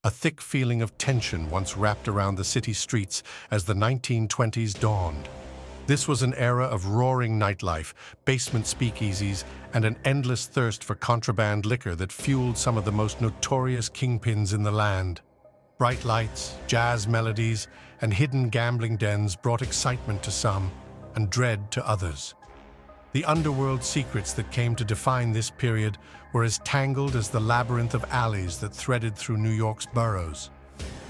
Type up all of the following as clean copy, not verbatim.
A thick feeling of tension once wrapped around the city streets as the 1920s dawned. This was an era of roaring nightlife, basement speakeasies, and an endless thirst for contraband liquor that fueled some of the most notorious kingpins in the land. Bright lights, jazz melodies, and hidden gambling dens brought excitement to some and dread to others. The underworld secrets that came to define this period were as tangled as the labyrinth of alleys that threaded through New York's boroughs.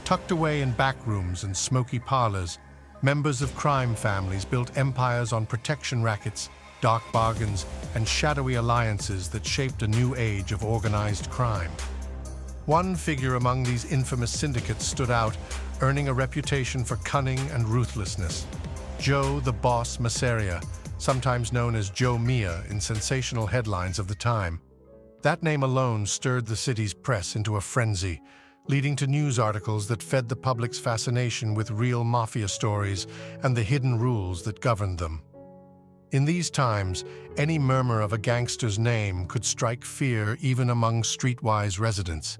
Tucked away in back rooms and smoky parlors, members of crime families built empires on protection rackets, dark bargains, and shadowy alliances that shaped a new age of organized crime. One figure among these infamous syndicates stood out, earning a reputation for cunning and ruthlessness: Joe the Boss Masseria, sometimes known as Joe Mia in sensational headlines of the time. That name alone stirred the city's press into a frenzy, leading to news articles that fed the public's fascination with real mafia stories and the hidden rules that governed them. In these times, any murmur of a gangster's name could strike fear even among streetwise residents.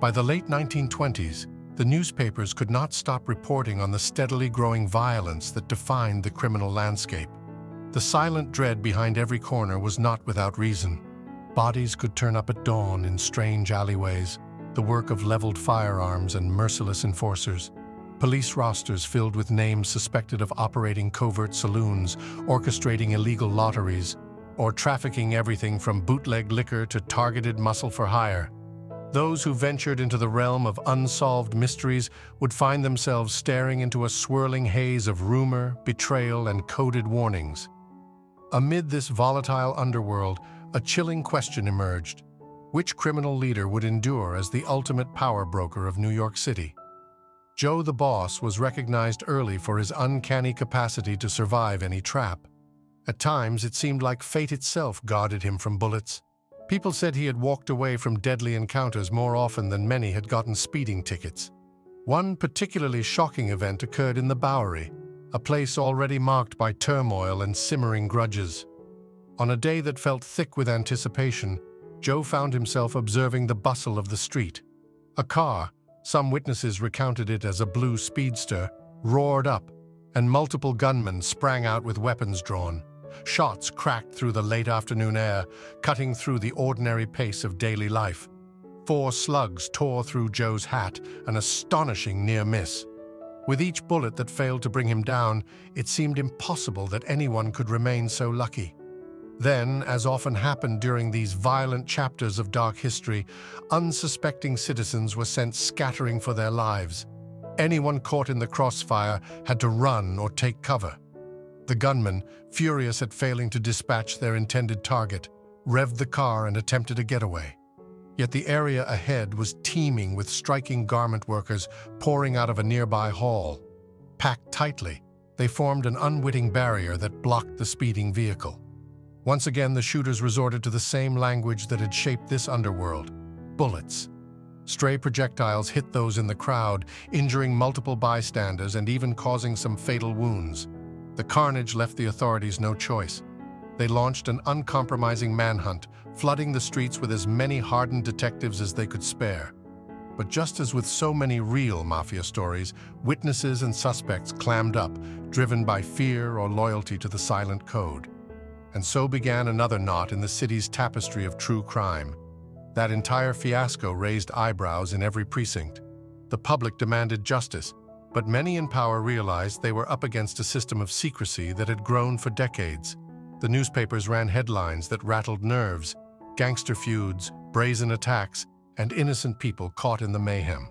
By the late 1920s, the newspapers could not stop reporting on the steadily growing violence that defined the criminal landscape. The silent dread behind every corner was not without reason. Bodies could turn up at dawn in strange alleyways, the work of leveled firearms and merciless enforcers. Police rosters filled with names suspected of operating covert saloons, orchestrating illegal lotteries, or trafficking everything from bootleg liquor to targeted muscle for hire. Those who ventured into the realm of unsolved mysteries would find themselves staring into a swirling haze of rumor, betrayal, and coded warnings. Amid this volatile underworld, a chilling question emerged: which criminal leader would endure as the ultimate power broker of New York City? Joe the Boss was recognized early for his uncanny capacity to survive any trap. At times, it seemed like fate itself guarded him from bullets. People said he had walked away from deadly encounters more often than many had gotten speeding tickets. One particularly shocking event occurred in the Bowery, a place already marked by turmoil and simmering grudges. On a day that felt thick with anticipation, Joe found himself observing the bustle of the street. A car, some witnesses recounted it as a blue speedster, roared up, and multiple gunmen sprang out with weapons drawn. Shots cracked through the late afternoon air, cutting through the ordinary pace of daily life. 4 slugs tore through Joe's hat, an astonishing near miss. With each bullet that failed to bring him down, it seemed impossible that anyone could remain so lucky. Then, as often happened during these violent chapters of dark history, unsuspecting citizens were sent scattering for their lives. Anyone caught in the crossfire had to run or take cover. The gunmen, furious at failing to dispatch their intended target, revved the car and attempted a getaway. Yet the area ahead was teeming with striking garment workers pouring out of a nearby hall. Packed tightly, they formed an unwitting barrier that blocked the speeding vehicle. Once again, the shooters resorted to the same language that had shaped this underworld: bullets. Stray projectiles hit those in the crowd, injuring multiple bystanders and even causing some fatal wounds. The carnage left the authorities no choice. They launched an uncompromising manhunt, flooding the streets with as many hardened detectives as they could spare. But just as with so many real mafia stories, witnesses and suspects clammed up, driven by fear or loyalty to the silent code. And so began another knot in the city's tapestry of true crime. That entire fiasco raised eyebrows in every precinct. The public demanded justice, but many in power realized they were up against a system of secrecy that had grown for decades. The newspapers ran headlines that rattled nerves: gangster feuds, brazen attacks, and innocent people caught in the mayhem.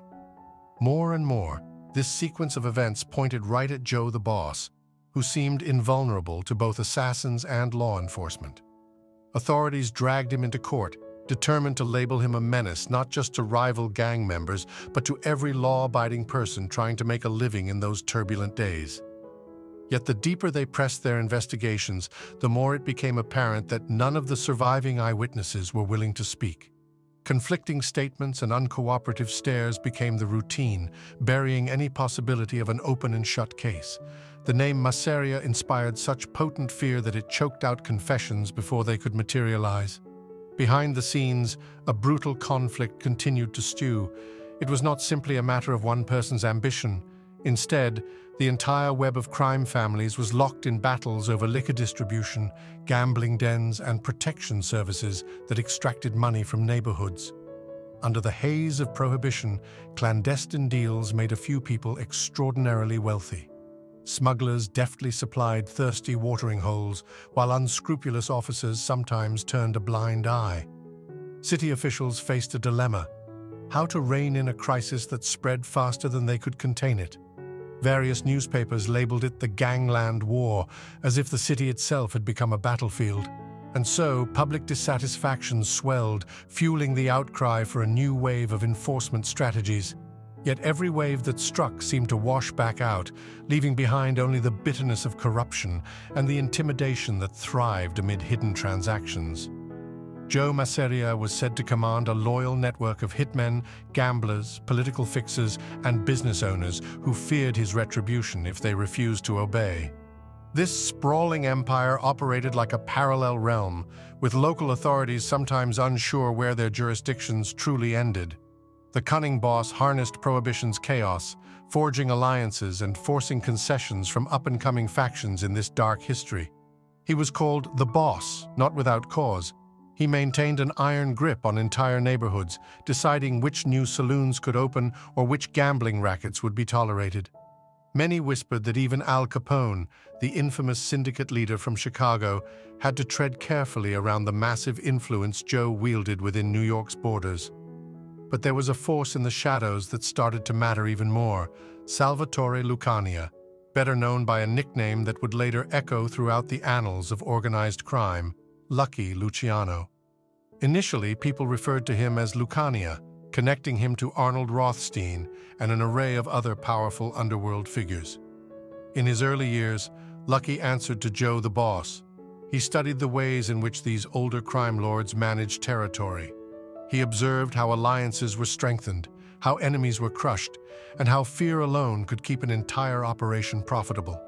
More and more, this sequence of events pointed right at Joe the Boss, who seemed invulnerable to both assassins and law enforcement. Authorities dragged him into court, determined to label him a menace not just to rival gang members, but to every law-abiding person trying to make a living in those turbulent days. Yet the deeper they pressed their investigations, the more it became apparent that none of the surviving eyewitnesses were willing to speak. Conflicting statements and uncooperative stares became the routine, burying any possibility of an open and shut case. The name Masseria inspired such potent fear that it choked out confessions before they could materialize. Behind the scenes, a brutal conflict continued to stew. It was not simply a matter of one person's ambition. Instead, the entire web of crime families was locked in battles over liquor distribution, gambling dens, and protection services that extracted money from neighborhoods. Under the haze of Prohibition, clandestine deals made a few people extraordinarily wealthy. Smugglers deftly supplied thirsty watering holes, while unscrupulous officers sometimes turned a blind eye. City officials faced a dilemma: how to rein in a crisis that spread faster than they could contain it. Various newspapers labeled it the Gangland War, as if the city itself had become a battlefield. And so, public dissatisfaction swelled, fueling the outcry for a new wave of enforcement strategies. Yet every wave that struck seemed to wash back out, leaving behind only the bitterness of corruption and the intimidation that thrived amid hidden transactions. Joe Masseria was said to command a loyal network of hitmen, gamblers, political fixers, and business owners who feared his retribution if they refused to obey. This sprawling empire operated like a parallel realm, with local authorities sometimes unsure where their jurisdictions truly ended. The cunning boss harnessed Prohibition's chaos, forging alliances and forcing concessions from up-and-coming factions in this dark history. He was called the Boss, not without cause. He maintained an iron grip on entire neighborhoods, deciding which new saloons could open or which gambling rackets would be tolerated. Many whispered that even Al Capone, the infamous syndicate leader from Chicago, had to tread carefully around the massive influence Joe wielded within New York's borders. But there was a force in the shadows that started to matter even more: Salvatore Lucania, better known by a nickname that would later echo throughout the annals of organized crime, Lucky Luciano. Initially, people referred to him as Lucania, connecting him to Arnold Rothstein and an array of other powerful underworld figures. In his early years, Lucky answered to Joe the Boss. He studied the ways in which these older crime lords managed territory. He observed how alliances were strengthened, how enemies were crushed, and how fear alone could keep an entire operation profitable.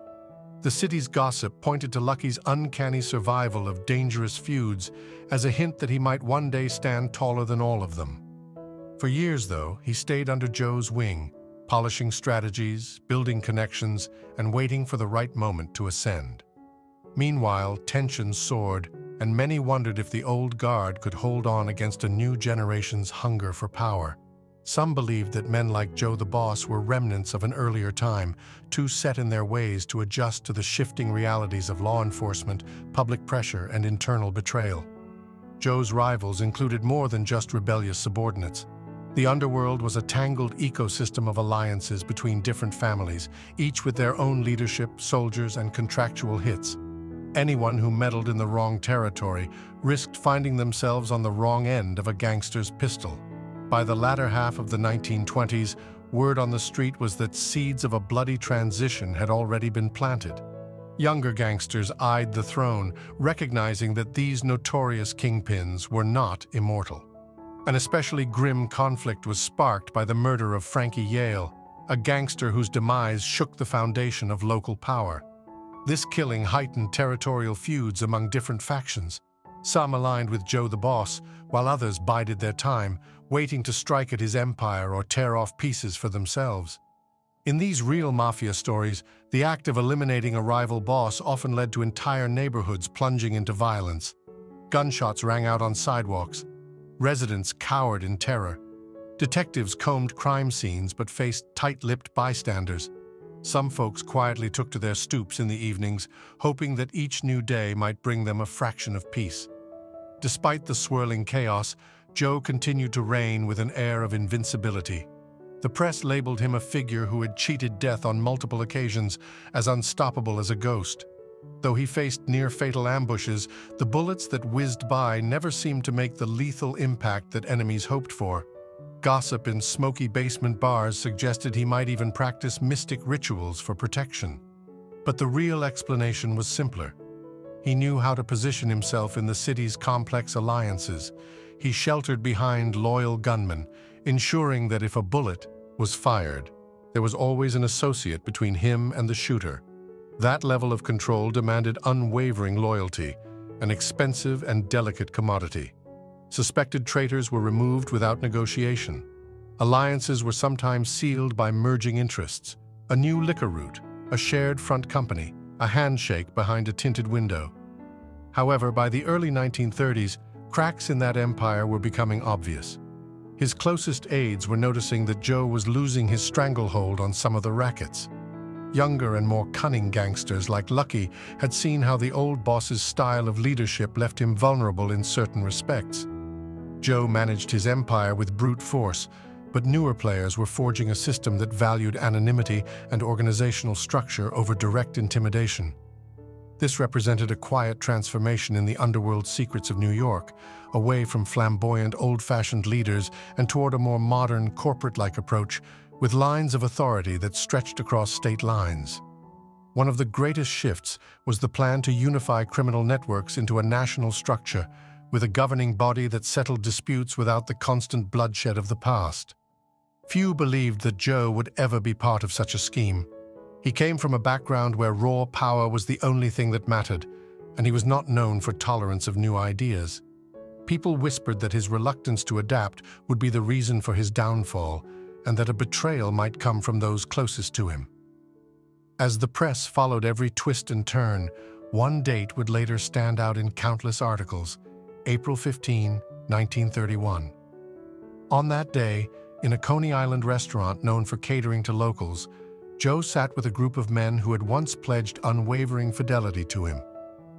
The city's gossip pointed to Lucky's uncanny survival of dangerous feuds as a hint that he might one day stand taller than all of them. For years, though, he stayed under Joe's wing, polishing strategies, building connections, and waiting for the right moment to ascend. Meanwhile, tensions soared, and many wondered if the old guard could hold on against a new generation's hunger for power. Some believed that men like Joe the Boss were remnants of an earlier time, too set in their ways to adjust to the shifting realities of law enforcement, public pressure, and internal betrayal. Joe's rivals included more than just rebellious subordinates. The underworld was a tangled ecosystem of alliances between different families, each with their own leadership, soldiers, and contractual hits. Anyone who meddled in the wrong territory risked finding themselves on the wrong end of a gangster's pistol. By the latter half of the 1920s, word on the street was that seeds of a bloody transition had already been planted. Younger gangsters eyed the throne, recognizing that these notorious kingpins were not immortal. An especially grim conflict was sparked by the murder of Frankie Yale, a gangster whose demise shook the foundation of local power. This killing heightened territorial feuds among different factions. Some aligned with Joe the Boss, while others bided their time, waiting to strike at his empire or tear off pieces for themselves. In these real mafia stories, the act of eliminating a rival boss often led to entire neighborhoods plunging into violence. Gunshots rang out on sidewalks. Residents cowered in terror. Detectives combed crime scenes but faced tight-lipped bystanders. Some folks quietly took to their stoops in the evenings, hoping that each new day might bring them a fraction of peace. Despite the swirling chaos, Joe continued to reign with an air of invincibility. The press labeled him a figure who had cheated death on multiple occasions, as unstoppable as a ghost. Though he faced near-fatal ambushes, the bullets that whizzed by never seemed to make the lethal impact that enemies hoped for. Gossip in smoky basement bars suggested he might even practice mystic rituals for protection. But the real explanation was simpler. He knew how to position himself in the city's complex alliances. He sheltered behind loyal gunmen, ensuring that if a bullet was fired, there was always an associate between him and the shooter. That level of control demanded unwavering loyalty, an expensive and delicate commodity. Suspected traitors were removed without negotiation. Alliances were sometimes sealed by merging interests, a new liquor route, a shared front company, a handshake behind a tinted window. However, by the early 1930s, cracks in that empire were becoming obvious. His closest aides were noticing that Joe was losing his stranglehold on some of the rackets. Younger and more cunning gangsters like Lucky had seen how the old boss's style of leadership left him vulnerable in certain respects. Joe managed his empire with brute force, but newer players were forging a system that valued anonymity and organizational structure over direct intimidation. This represented a quiet transformation in the underworld secrets of New York, away from flamboyant, old-fashioned leaders and toward a more modern, corporate-like approach, with lines of authority that stretched across state lines. One of the greatest shifts was the plan to unify criminal networks into a national structure, with a governing body that settled disputes without the constant bloodshed of the past. Few believed that Joe would ever be part of such a scheme. He came from a background where raw power was the only thing that mattered, and he was not known for tolerance of new ideas. People whispered that his reluctance to adapt would be the reason for his downfall, and that a betrayal might come from those closest to him. As the press followed every twist and turn, one date would later stand out in countless articles: April 15, 1931. On that day, in a Coney Island restaurant known for catering to locals, Joe sat with a group of men who had once pledged unwavering fidelity to him.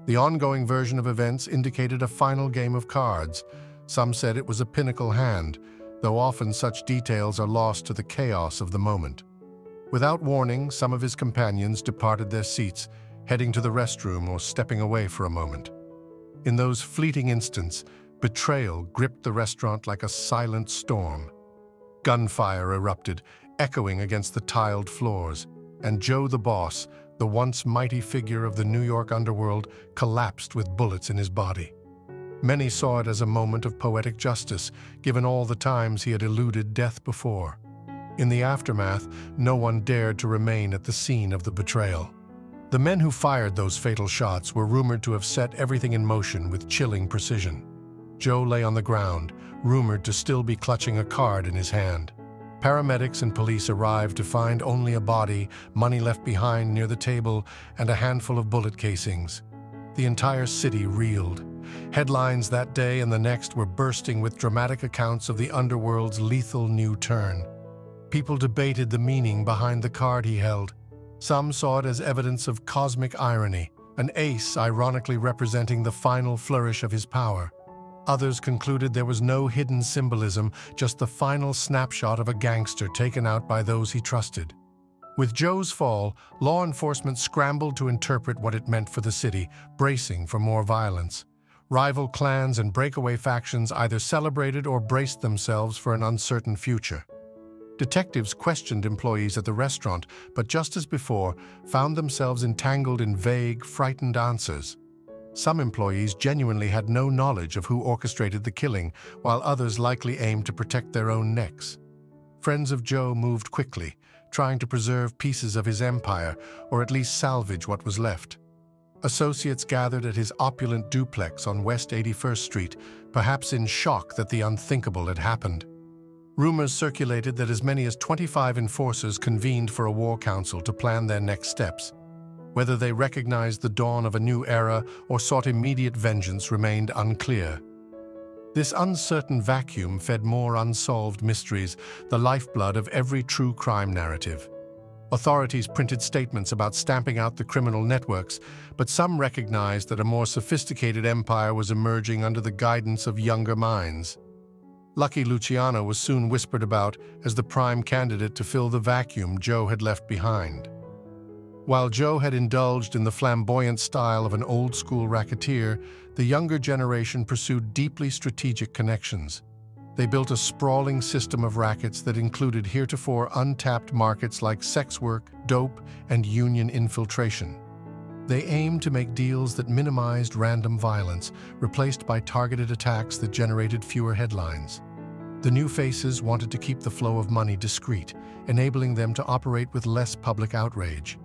The ongoing version of events indicated a final game of cards. Some said it was a pinnacle hand, though often such details are lost to the chaos of the moment. Without warning, some of his companions departed their seats, heading to the restroom or stepping away for a moment. In those fleeting instants, betrayal gripped the restaurant like a silent storm. Gunfire erupted, echoing against the tiled floors, and Joe the boss, the once mighty figure of the New York underworld, collapsed with bullets in his body. Many saw it as a moment of poetic justice, given all the times he had eluded death before. In the aftermath, no one dared to remain at the scene of the betrayal. The men who fired those fatal shots were rumored to have set everything in motion with chilling precision. Joe lay on the ground, rumored to still be clutching a card in his hand. Paramedics and police arrived to find only a body, money left behind near the table, and a handful of bullet casings. The entire city reeled. Headlines that day and the next were bursting with dramatic accounts of the underworld's lethal new turn. People debated the meaning behind the card he held. Some saw it as evidence of cosmic irony, an ace ironically representing the final flourish of his power. Others concluded there was no hidden symbolism, just the final snapshot of a gangster taken out by those he trusted. With Joe's fall, law enforcement scrambled to interpret what it meant for the city, bracing for more violence. Rival clans and breakaway factions either celebrated or braced themselves for an uncertain future. Detectives questioned employees at the restaurant, but just as before, found themselves entangled in vague, frightened answers. Some employees genuinely had no knowledge of who orchestrated the killing, while others likely aimed to protect their own necks. Friends of Joe moved quickly, trying to preserve pieces of his empire, or at least salvage what was left. Associates gathered at his opulent duplex on West 81st Street, perhaps in shock that the unthinkable had happened. Rumors circulated that as many as 25 enforcers convened for a war council to plan their next steps. Whether they recognized the dawn of a new era or sought immediate vengeance remained unclear. This uncertain vacuum fed more unsolved mysteries, the lifeblood of every true crime narrative. Authorities printed statements about stamping out the criminal networks, but some recognized that a more sophisticated empire was emerging under the guidance of younger minds. Lucky Luciano was soon whispered about as the prime candidate to fill the vacuum Joe had left behind. While Joe had indulged in the flamboyant style of an old-school racketeer, the younger generation pursued deeply strategic connections. They built a sprawling system of rackets that included heretofore untapped markets like sex work, dope, and union infiltration. They aimed to make deals that minimized random violence, replaced by targeted attacks that generated fewer headlines. The new faces wanted to keep the flow of money discreet, enabling them to operate with less public outrage.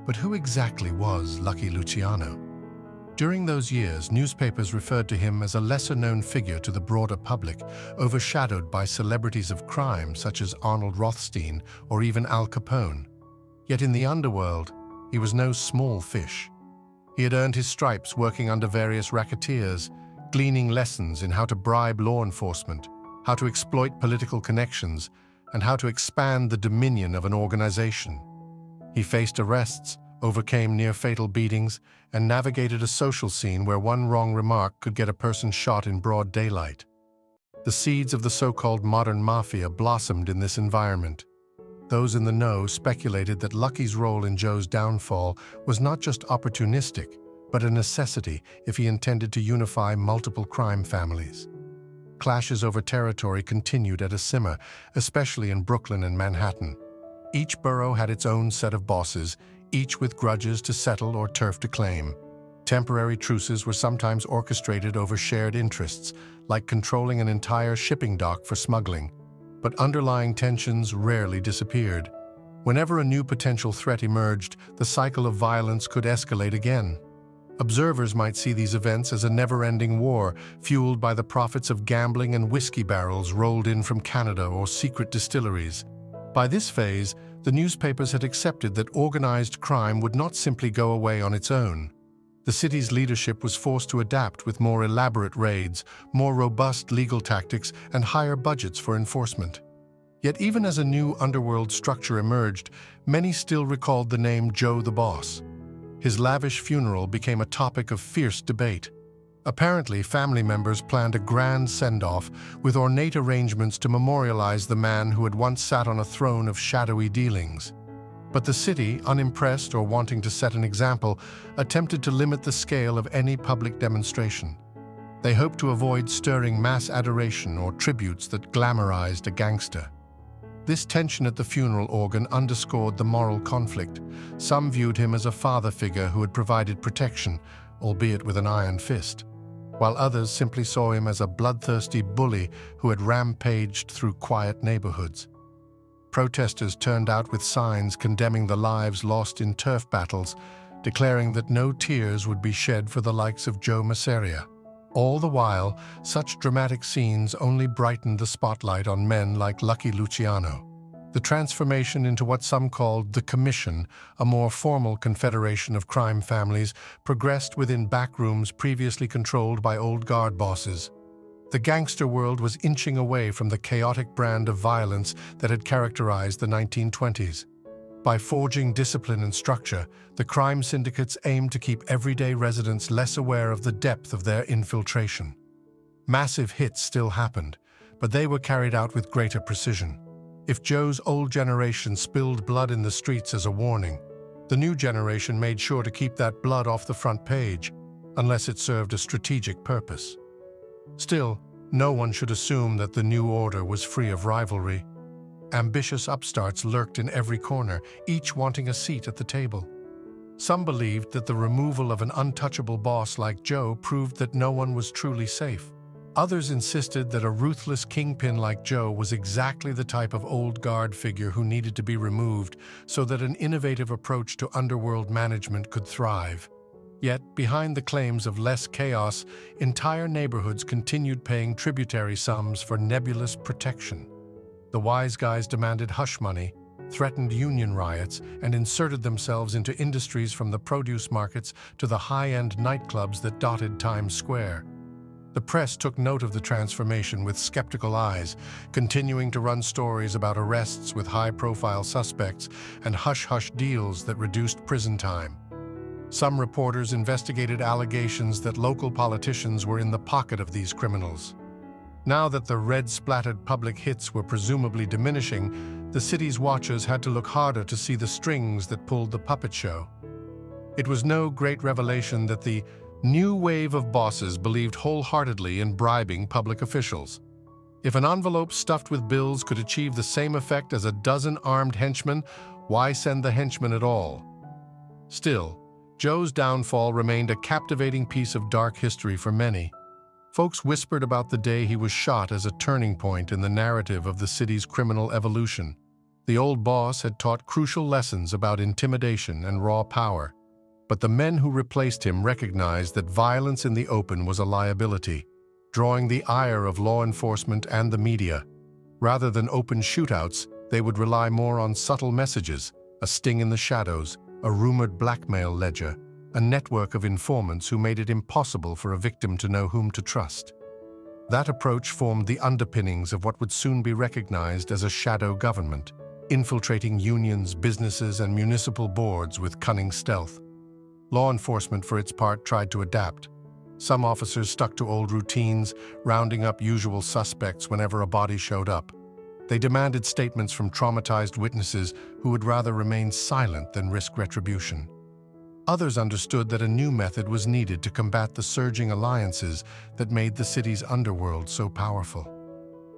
But who exactly was Lucky Luciano? During those years, newspapers referred to him as a lesser-known figure to the broader public, overshadowed by celebrities of crime such as Arnold Rothstein or even Al Capone. Yet in the underworld, he was no small fish. He had earned his stripes working under various racketeers, gleaning lessons in how to bribe law enforcement, how to exploit political connections, and how to expand the dominion of an organization. He faced arrests, overcame near-fatal beatings, and navigated a social scene where one wrong remark could get a person shot in broad daylight. The seeds of the so-called modern mafia blossomed in this environment. Those in the know speculated that Lucky's role in Joe's downfall was not just opportunistic, but a necessity if he intended to unify multiple crime families. Clashes over territory continued at a simmer, especially in Brooklyn and Manhattan. Each borough had its own set of bosses, each with grudges to settle or turf to claim. Temporary truces were sometimes orchestrated over shared interests, like controlling an entire shipping dock for smuggling. But underlying tensions rarely disappeared. Whenever a new potential threat emerged, the cycle of violence could escalate again. Observers might see these events as a never-ending war, fueled by the profits of gambling and whiskey barrels rolled in from Canada or secret distilleries. By this phase, the newspapers had accepted that organized crime would not simply go away on its own. The city's leadership was forced to adapt with more elaborate raids, more robust legal tactics, and higher budgets for enforcement. Yet even as a new underworld structure emerged, many still recalled the name Joe the Boss. His lavish funeral became a topic of fierce debate. Apparently, family members planned a grand send-off with ornate arrangements to memorialize the man who had once sat on a throne of shadowy dealings. But the city, unimpressed or wanting to set an example, attempted to limit the scale of any public demonstration. They hoped to avoid stirring mass adoration or tributes that glamorized a gangster. This tension at the funeral organ underscored the moral conflict. Some viewed him as a father figure who had provided protection, albeit with an iron fist, while others simply saw him as a bloodthirsty bully who had rampaged through quiet neighborhoods. Protesters turned out with signs condemning the lives lost in turf battles, declaring that no tears would be shed for the likes of Joe Masseria. All the while, such dramatic scenes only brightened the spotlight on men like Lucky Luciano. The transformation into what some called the Commission, a more formal confederation of crime families, progressed within backrooms previously controlled by old guard bosses. The gangster world was inching away from the chaotic brand of violence that had characterized the 1920s. By forging discipline and structure, the crime syndicates aimed to keep everyday residents less aware of the depth of their infiltration. Massive hits still happened, but they were carried out with greater precision. If Joe's old generation spilled blood in the streets as a warning, the new generation made sure to keep that blood off the front page, unless it served a strategic purpose. Still, no one should assume that the new order was free of rivalry. Ambitious upstarts lurked in every corner, each wanting a seat at the table. Some believed that the removal of an untouchable boss like Joe proved that no one was truly safe. Others insisted that a ruthless kingpin like Joe was exactly the type of old guard figure who needed to be removed so that an innovative approach to underworld management could thrive. Yet, behind the claims of less chaos, entire neighborhoods continued paying tributary sums for nebulous protection. The wise guys demanded hush money, threatened union riots, and inserted themselves into industries from the produce markets to the high-end nightclubs that dotted Times Square. The press took note of the transformation with skeptical eyes, continuing to run stories about arrests with high-profile suspects and hush-hush deals that reduced prison time. Some reporters investigated allegations that local politicians were in the pocket of these criminals. Now that the red-splattered public hits were presumably diminishing, the city's watchers had to look harder to see the strings that pulled the puppet show. It was no great revelation that the new wave of bosses believed wholeheartedly in bribing public officials. If an envelope stuffed with bills could achieve the same effect as a dozen armed henchmen, why send the henchmen at all? Still, Joe's downfall remained a captivating piece of dark history for many. Folks whispered about the day he was shot as a turning point in the narrative of the city's criminal evolution. The old boss had taught crucial lessons about intimidation and raw power. But the men who replaced him recognized that violence in the open was a liability, drawing the ire of law enforcement and the media. Rather than open shootouts, they would rely more on subtle messages, a sting in the shadows, a rumored blackmail ledger, a network of informants who made it impossible for a victim to know whom to trust. That approach formed the underpinnings of what would soon be recognized as a shadow government, infiltrating unions, businesses, and municipal boards with cunning stealth. Law enforcement, for its part, tried to adapt. Some officers stuck to old routines, rounding up usual suspects whenever a body showed up. They demanded statements from traumatized witnesses who would rather remain silent than risk retribution. Others understood that a new method was needed to combat the surging alliances that made the city's underworld so powerful.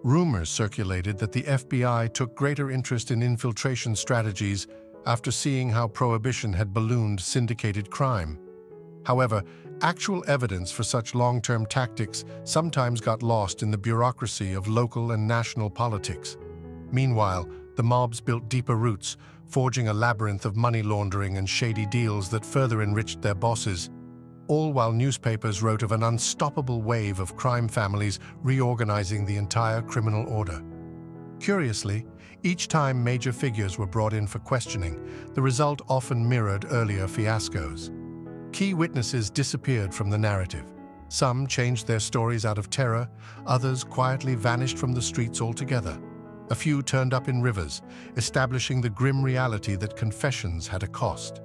Rumors circulated that the FBI took greater interest in infiltration strategies after seeing how Prohibition had ballooned syndicated crime. However, actual evidence for such long-term tactics sometimes got lost in the bureaucracy of local and national politics. Meanwhile, the mobs built deeper roots, forging a labyrinth of money laundering and shady deals that further enriched their bosses, all while newspapers wrote of an unstoppable wave of crime families reorganizing the entire criminal order. Curiously, each time major figures were brought in for questioning, the result often mirrored earlier fiascos. Key witnesses disappeared from the narrative. Some changed their stories out of terror, others quietly vanished from the streets altogether. A few turned up in rivers, establishing the grim reality that confessions had a cost.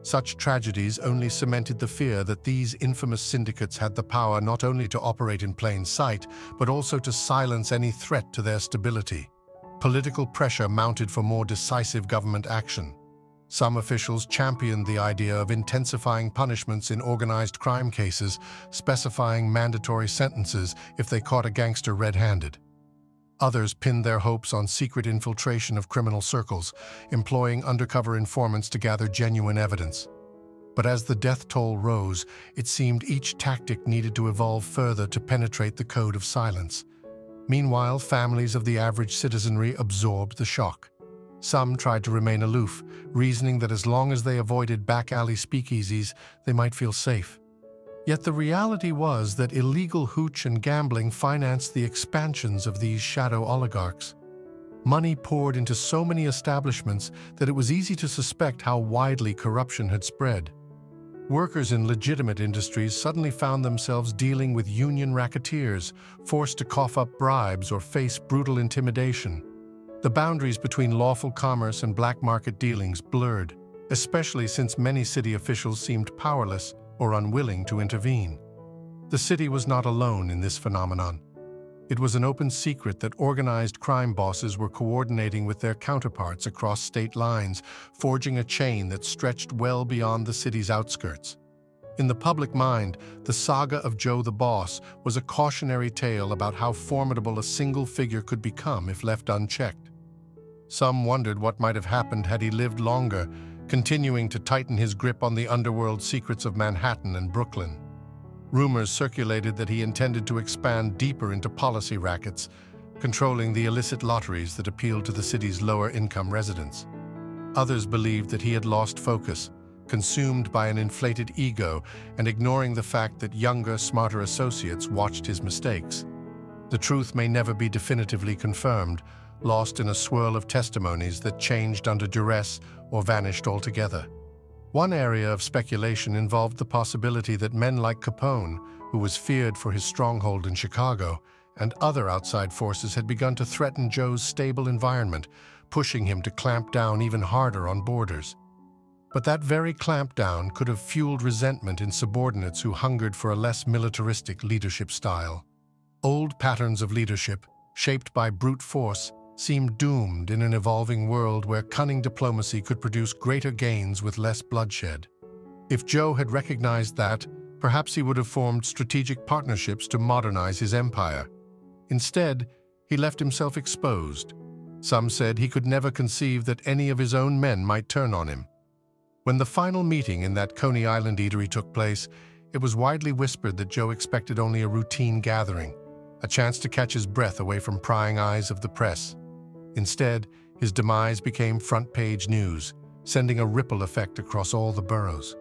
Such tragedies only cemented the fear that these infamous syndicates had the power not only to operate in plain sight, but also to silence any threat to their stability. Political pressure mounted for more decisive government action. Some officials championed the idea of intensifying punishments in organized crime cases, specifying mandatory sentences if they caught a gangster red-handed. Others pinned their hopes on secret infiltration of criminal circles, employing undercover informants to gather genuine evidence. But as the death toll rose, it seemed each tactic needed to evolve further to penetrate the code of silence. Meanwhile, families of the average citizenry absorbed the shock. Some tried to remain aloof, reasoning that as long as they avoided back-alley speakeasies, they might feel safe. Yet the reality was that illegal hooch and gambling financed the expansions of these shadow oligarchs. Money poured into so many establishments that it was easy to suspect how widely corruption had spread. Workers in legitimate industries suddenly found themselves dealing with union racketeers, forced to cough up bribes or face brutal intimidation. The boundaries between lawful commerce and black market dealings blurred, especially since many city officials seemed powerless or unwilling to intervene. The city was not alone in this phenomenon. It was an open secret that organized crime bosses were coordinating with their counterparts across state lines, forging a chain that stretched well beyond the city's outskirts. In the public mind, the saga of Joe the Boss was a cautionary tale about how formidable a single figure could become if left unchecked. Some wondered what might have happened had he lived longer, continuing to tighten his grip on the underworld secrets of Manhattan and Brooklyn. Rumors circulated that he intended to expand deeper into policy rackets, controlling the illicit lotteries that appealed to the city's lower-income residents. Others believed that he had lost focus, consumed by an inflated ego and ignoring the fact that younger, smarter associates watched his mistakes. The truth may never be definitively confirmed, lost in a swirl of testimonies that changed under duress or vanished altogether. One area of speculation involved the possibility that men like Capone, who was feared for his stronghold in Chicago, and other outside forces had begun to threaten Joe's stable environment, pushing him to clamp down even harder on borders. But that very clampdown could have fueled resentment in subordinates who hungered for a less militaristic leadership style. Old patterns of leadership, shaped by brute force, seemed doomed in an evolving world where cunning diplomacy could produce greater gains with less bloodshed. If Joe had recognized that, perhaps he would have formed strategic partnerships to modernize his empire. Instead, he left himself exposed. Some said he could never conceive that any of his own men might turn on him. When the final meeting in that Coney Island eatery took place, it was widely whispered that Joe expected only a routine gathering, a chance to catch his breath away from prying eyes of the press. Instead, his demise became front-page news, sending a ripple effect across all the boroughs.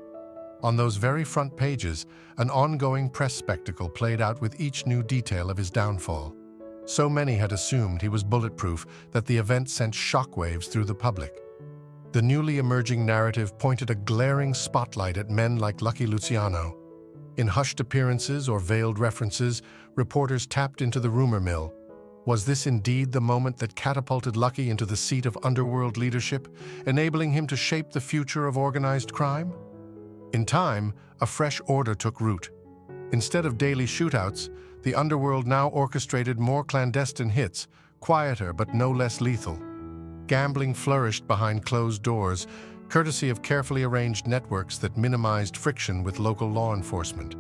On those very front pages, an ongoing press spectacle played out with each new detail of his downfall. So many had assumed he was bulletproof that the event sent shockwaves through the public. The newly emerging narrative pointed a glaring spotlight at men like Lucky Luciano. In hushed appearances or veiled references, reporters tapped into the rumor mill. Was this indeed the moment that catapulted Lucky into the seat of underworld leadership, enabling him to shape the future of organized crime? In time, a fresh order took root. Instead of daily shootouts, the underworld now orchestrated more clandestine hits, quieter but no less lethal. Gambling flourished behind closed doors, courtesy of carefully arranged networks that minimized friction with local law enforcement.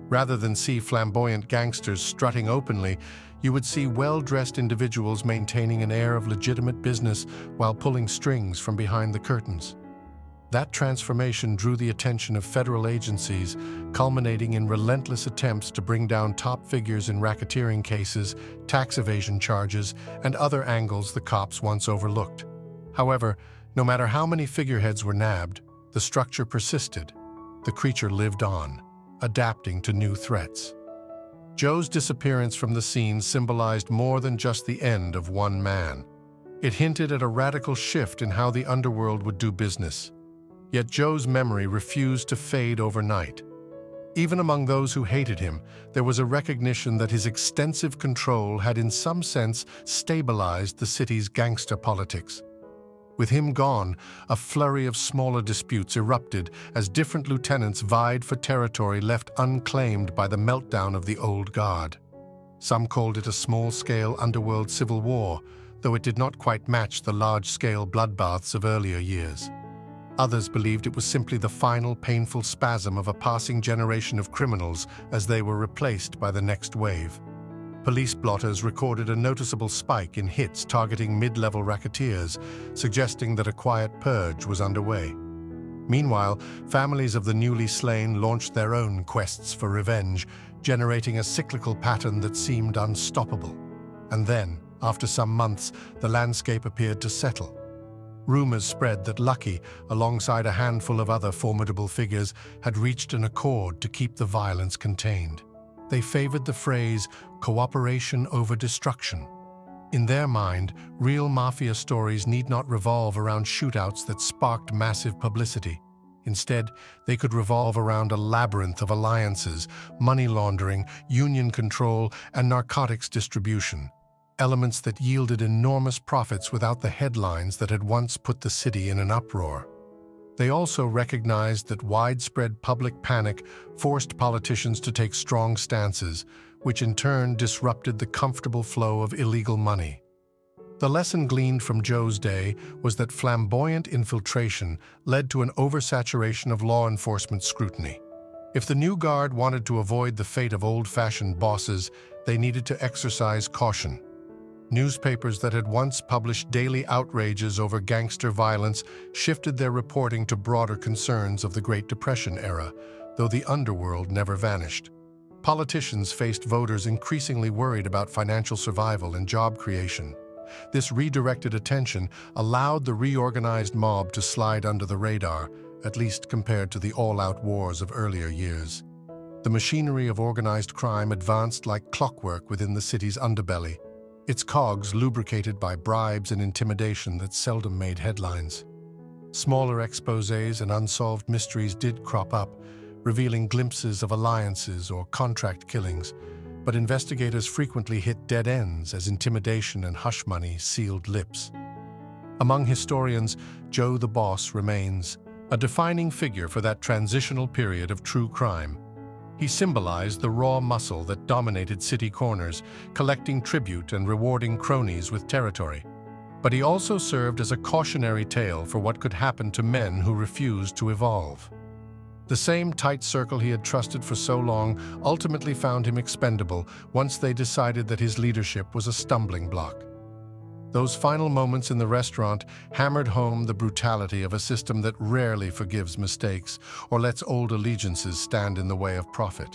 Rather than see flamboyant gangsters strutting openly, you would see well-dressed individuals maintaining an air of legitimate business while pulling strings from behind the curtains. That transformation drew the attention of federal agencies, culminating in relentless attempts to bring down top figures in racketeering cases, tax evasion charges, and other angles the cops once overlooked. However, no matter how many figureheads were nabbed, the structure persisted. The creature lived on, adapting to new threats. Joe's disappearance from the scene symbolized more than just the end of one man. It hinted at a radical shift in how the underworld would do business. Yet Joe's memory refused to fade overnight. Even among those who hated him, there was a recognition that his extensive control had in some sense stabilized the city's gangster politics. With him gone, a flurry of smaller disputes erupted as different lieutenants vied for territory left unclaimed by the meltdown of the old guard. Some called it a small-scale underworld civil war, though it did not quite match the large-scale bloodbaths of earlier years. Others believed it was simply the final painful spasm of a passing generation of criminals as they were replaced by the next wave. Police blotters recorded a noticeable spike in hits targeting mid-level racketeers, suggesting that a quiet purge was underway. Meanwhile, families of the newly slain launched their own quests for revenge, generating a cyclical pattern that seemed unstoppable. And then, after some months, the landscape appeared to settle. Rumors spread that Lucky, alongside a handful of other formidable figures, had reached an accord to keep the violence contained. They favored the phrase, cooperation over destruction. In their mind, real mafia stories need not revolve around shootouts that sparked massive publicity. Instead, they could revolve around a labyrinth of alliances, money laundering, union control, and narcotics distribution. Elements that yielded enormous profits without the headlines that had once put the city in an uproar. They also recognized that widespread public panic forced politicians to take strong stances, which in turn disrupted the comfortable flow of illegal money. The lesson gleaned from Joe's day was that flamboyant infiltration led to an oversaturation of law enforcement scrutiny. If the new guard wanted to avoid the fate of old-fashioned bosses, they needed to exercise caution. Newspapers that had once published daily outrages over gangster violence shifted their reporting to broader concerns of the Great Depression era, though the underworld never vanished. Politicians faced voters increasingly worried about financial survival and job creation. This redirected attention allowed the reorganized mob to slide under the radar, at least compared to the all-out wars of earlier years. The machinery of organized crime advanced like clockwork within the city's underbelly, its cogs lubricated by bribes and intimidation that seldom made headlines. Smaller exposés and unsolved mysteries did crop up, revealing glimpses of alliances or contract killings, but investigators frequently hit dead ends as intimidation and hush money sealed lips. Among historians, Joe the Boss remains a defining figure for that transitional period of true crime. He symbolized the raw muscle that dominated city corners, collecting tribute and rewarding cronies with territory. But he also served as a cautionary tale for what could happen to men who refused to evolve. The same tight circle he had trusted for so long ultimately found him expendable once they decided that his leadership was a stumbling block. Those final moments in the restaurant hammered home the brutality of a system that rarely forgives mistakes or lets old allegiances stand in the way of profit.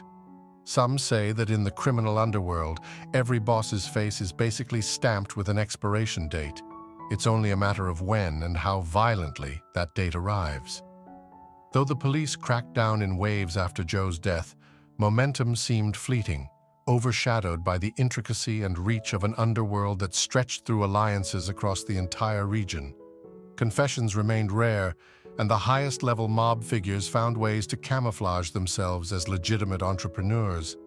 Some say that in the criminal underworld, every boss's face is basically stamped with an expiration date. It's only a matter of when and how violently that date arrives. Though the police cracked down in waves after Joe's death, momentum seemed fleeting, overshadowed by the intricacy and reach of an underworld that stretched through alliances across the entire region. Confessions remained rare, and the highest-level mob figures found ways to camouflage themselves as legitimate entrepreneurs.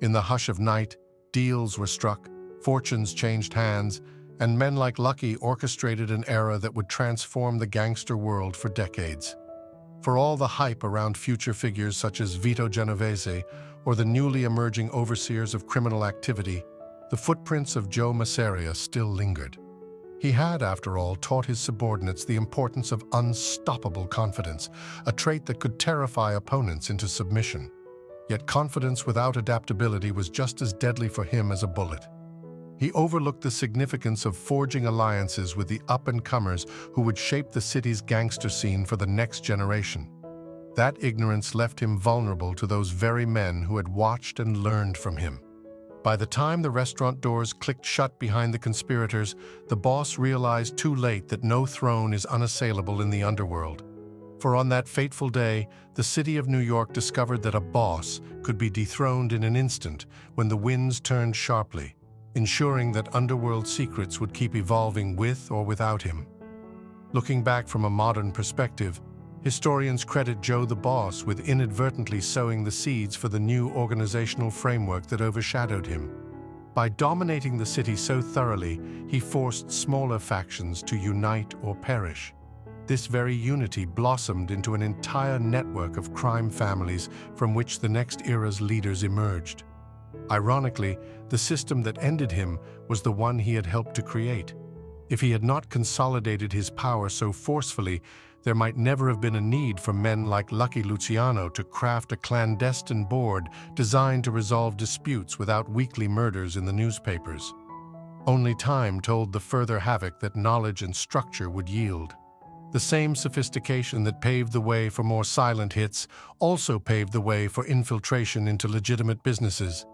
In the hush of night, deals were struck, fortunes changed hands, and men like Lucky orchestrated an era that would transform the gangster world for decades. For all the hype around future figures such as Vito Genovese or the newly emerging overseers of criminal activity, the footprints of Joe Masseria still lingered. He had, after all, taught his subordinates the importance of unstoppable confidence, a trait that could terrify opponents into submission. Yet confidence without adaptability was just as deadly for him as a bullet. He overlooked the significance of forging alliances with the up-and-comers who would shape the city's gangster scene for the next generation. That ignorance left him vulnerable to those very men who had watched and learned from him. By the time the restaurant doors clicked shut behind the conspirators, the boss realized too late that no throne is unassailable in the underworld. For on that fateful day, the city of New York discovered that a boss could be dethroned in an instant when the winds turned sharply, ensuring that underworld secrets would keep evolving with or without him. Looking back from a modern perspective, historians credit Joe the Boss with inadvertently sowing the seeds for the new organizational framework that overshadowed him. By dominating the city so thoroughly, he forced smaller factions to unite or perish. This very unity blossomed into an entire network of crime families from which the next era's leaders emerged. Ironically, the system that ended him was the one he had helped to create. If he had not consolidated his power so forcefully, there might never have been a need for men like Lucky Luciano to craft a clandestine board designed to resolve disputes without weekly murders in the newspapers. Only time told the further havoc that knowledge and structure would yield. The same sophistication that paved the way for more silent hits also paved the way for infiltration into legitimate businesses.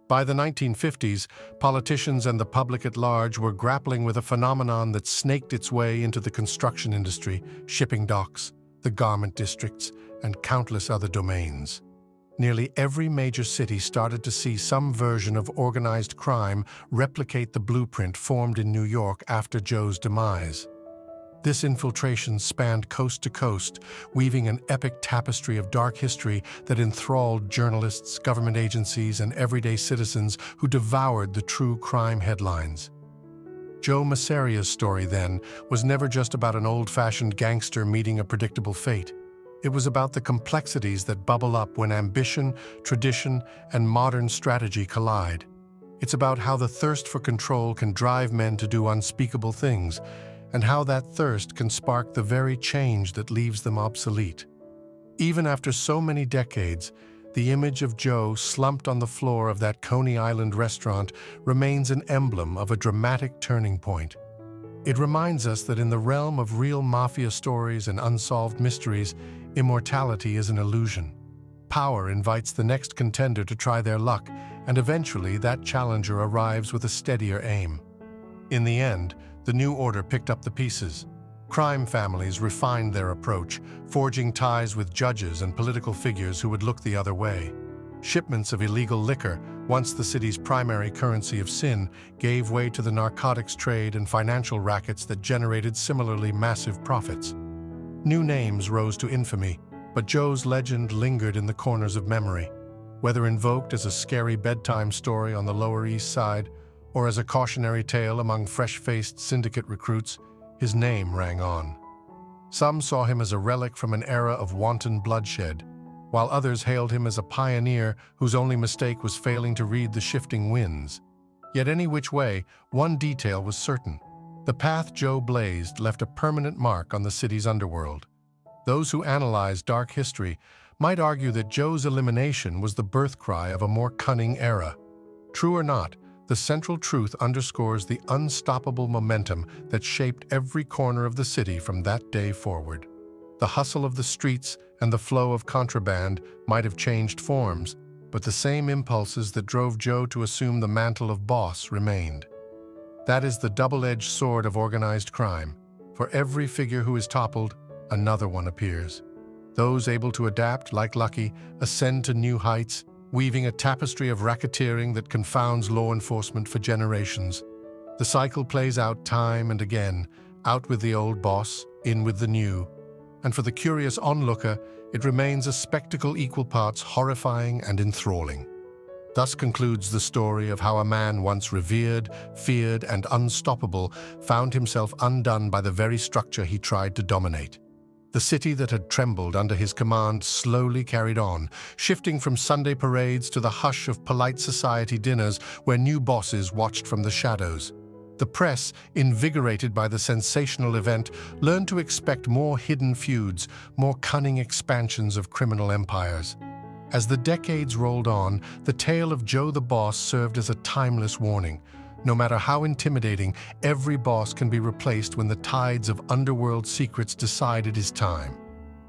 By the 1950s, politicians and the public at large were grappling with a phenomenon that snaked its way into the construction industry, shipping docks, the garment districts, and countless other domains. Nearly every major city started to see some version of organized crime replicate the blueprint formed in New York after Joe's demise. This infiltration spanned coast to coast, weaving an epic tapestry of dark history that enthralled journalists, government agencies, and everyday citizens who devoured the true crime headlines. Joe Masseria's story, then, was never just about an old-fashioned gangster meeting a predictable fate. It was about the complexities that bubble up when ambition, tradition, and modern strategy collide. It's about how the thirst for control can drive men to do unspeakable things, and how that thirst can spark the very change that leaves them obsolete. Even after so many decades, the image of Joe slumped on the floor of that Coney Island restaurant remains an emblem of a dramatic turning point. It reminds us that in the realm of real mafia stories and unsolved mysteries, immortality is an illusion. Power invites the next contender to try their luck, and eventually that challenger arrives with a steadier aim. In the end, the new order picked up the pieces. Crime families refined their approach, forging ties with judges and political figures who would look the other way. Shipments of illegal liquor, once the city's primary currency of sin, gave way to the narcotics trade and financial rackets that generated similarly massive profits. New names rose to infamy, but Joe's legend lingered in the corners of memory. Whether invoked as a scary bedtime story on the Lower East Side, or as a cautionary tale among fresh-faced syndicate recruits, his name rang on. Some saw him as a relic from an era of wanton bloodshed, while others hailed him as a pioneer whose only mistake was failing to read the shifting winds. Yet any which way, one detail was certain. The path Joe blazed left a permanent mark on the city's underworld. Those who analyze dark history might argue that Joe's elimination was the birthcry of a more cunning era. True or not, the central truth underscores the unstoppable momentum that shaped every corner of the city from that day forward. The hustle of the streets and the flow of contraband might have changed forms, but the same impulses that drove Joe to assume the mantle of boss remained. That is the double-edged sword of organized crime. For every figure who is toppled, another one appears. Those able to adapt, like Lucky, ascend to new heights, weaving a tapestry of racketeering that confounds law enforcement for generations. The cycle plays out time and again, out with the old boss, in with the new. And for the curious onlooker, it remains a spectacle equal parts horrifying and enthralling. Thus concludes the story of how a man once revered, feared, and unstoppable found himself undone by the very structure he tried to dominate. The city that had trembled under his command slowly carried on, shifting from Sunday parades to the hush of polite society dinners where new bosses watched from the shadows. The press, invigorated by the sensational event, learned to expect more hidden feuds, more cunning expansions of criminal empires. As the decades rolled on, the tale of Joe the Boss served as a timeless warning. No matter how intimidating, every boss can be replaced when the tides of underworld secrets decide it is time.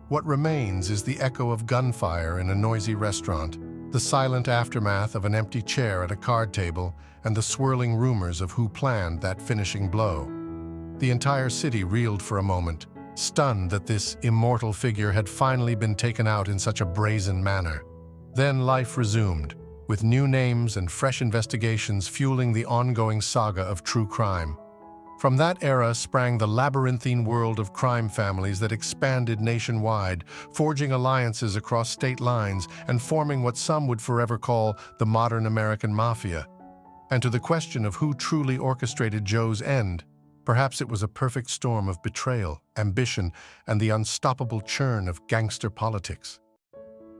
What remains is the echo of gunfire in a noisy restaurant, the silent aftermath of an empty chair at a card table, and the swirling rumors of who planned that finishing blow. The entire city reeled for a moment, stunned that this immortal figure had finally been taken out in such a brazen manner. Then life resumed, with new names and fresh investigations fueling the ongoing saga of true crime. From that era sprang the labyrinthine world of crime families that expanded nationwide, forging alliances across state lines and forming what some would forever call the modern American Mafia. And to the question of who truly orchestrated Joe's end, perhaps it was a perfect storm of betrayal, ambition, and the unstoppable churn of gangster politics.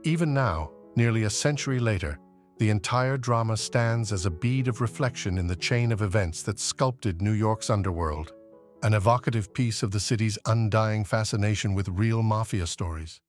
Even now, nearly a century later, the entire drama stands as a bead of reflection in the chain of events that sculpted New York's underworld, an evocative piece of the city's undying fascination with real mafia stories.